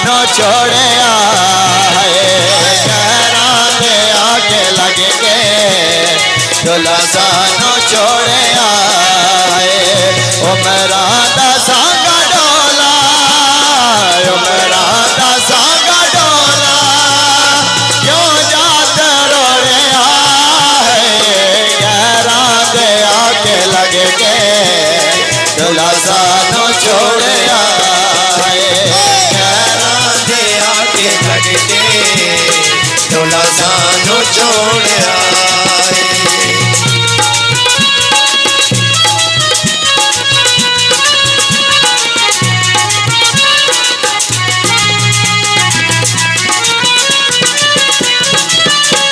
सानू छोड़िया है गैरां दे आके लग के दुल्हा सानू छोड़िया है उमरां दा सांगा डोला उमरां दा सांगा डोला क्यों जात रोड़िया है गैरां दे आके लग के दुल्हा सानू छोड़िया दुल्हा सानू छोड़िया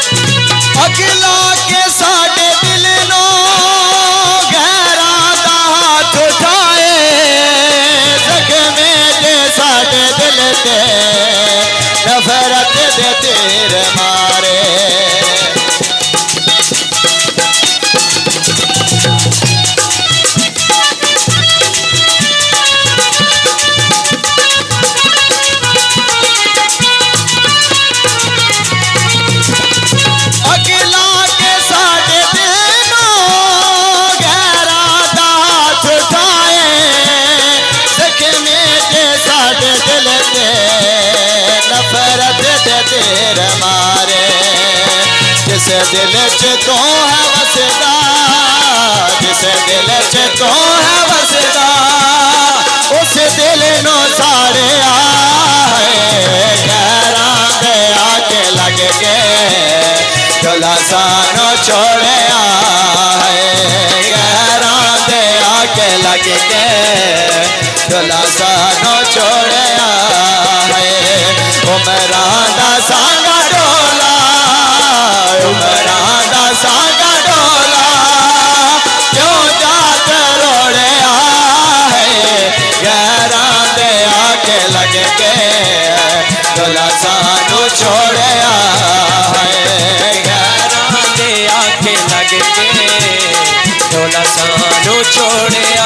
अगला के साडे दिल नो गैरां दा हाथ उठाए जख्मे जे साडे दिल ते नफरत दे तीर मारे अगला के साडे दिल नो गैरां दा हाथ उठाए जख्मे जे साडे दिल ते नफरत दे तीर मारे जिस दिल च तू है वसदा जिस दिल च तू है वसदा उस दिल नो सारे आए गैरां दे आके लग के दुल्हा सानू छोड़िया है गैरां दे आके लग के दुल्हा सानू छोड़िया है उमरां दा सांगा डोला उमरां दा सांगा डोला क्यों जात रोड़िया है गैरां दे आके लग के दुल्हा सानू छोड़िया है गैरां दे आके लग के दुल्हा सानू छोड़िया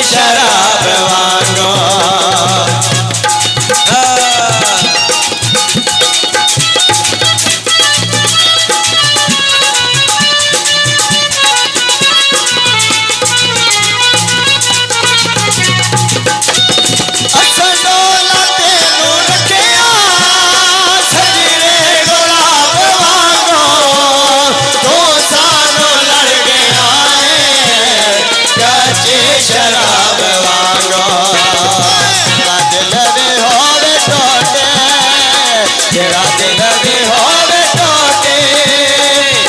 शराब वांगो शराब वांगो दिल भी होवे टोटे तेरा दिल भी होवे टोटे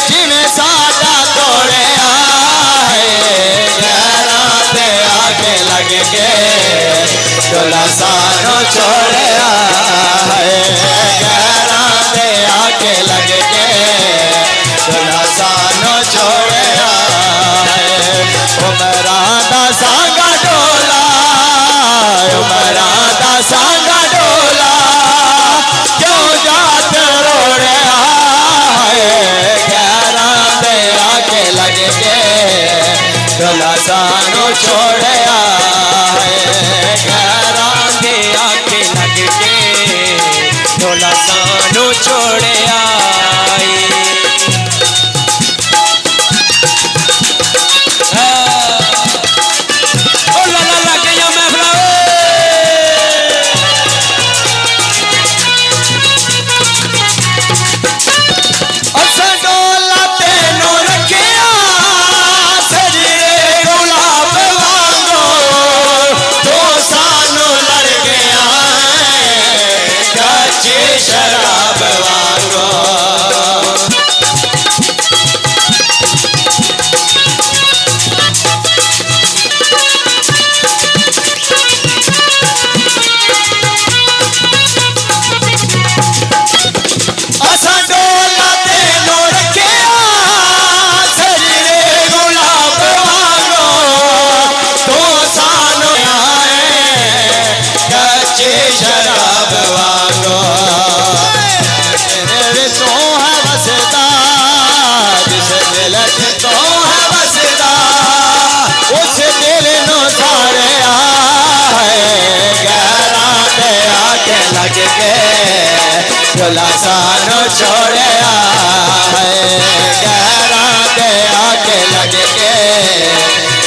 जिमें साडा तोड़िया है गैरां दे आके लग के दुल्हा सानू छोड़िया है गैरां दे आके लग के दुल्हा सानू छोड़िया है उमरां दा सांगा डोला उमरां दा सांगा डोला क्यों जात रोड़िया है गैरां दे आके लग के दुल्हा सानू छोड़िया है गैरां दे आके लग के दुल्हा सानू छोड़िया डोला तेनू रखिया सजरे गुलाब वांगो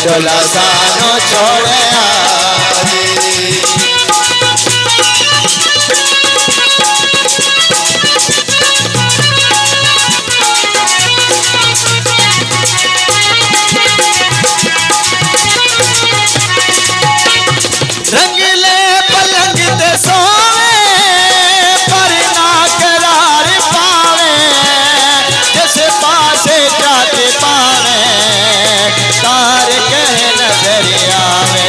डोला सानू छोड़िया रंगले पलंग ते सोवे पर ना करार पावे जिस पासे जाते पावे तार कह नजर आवे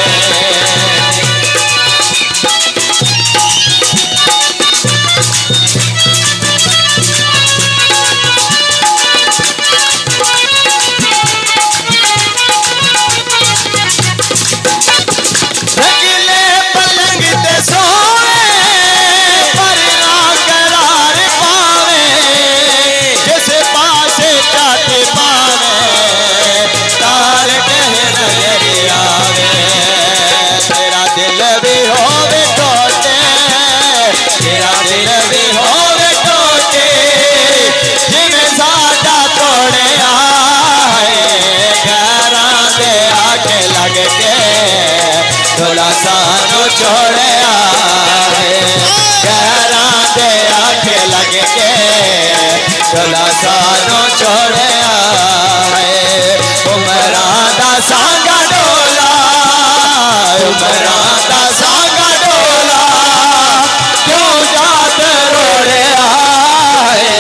रंगले पलंग ते सोवे पर ना करार पावे जिस पासे जाते पावे तार कह नजर आवे तेरा दिल भी होवे टोटे तेरा दिल भी होवे टोटे जिवें साडा तोड़े आए घरां दे आके लग के डोला सानू छोड़े आए घरां दे आके लग के डोला सानू छोड़े आए उमरां दा सांगा डोला उमरां दा सांगा डोला क्यों जात रोड़े आए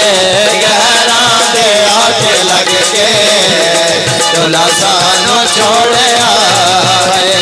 घरां दे आके लग के डोला सानू छोड़े आए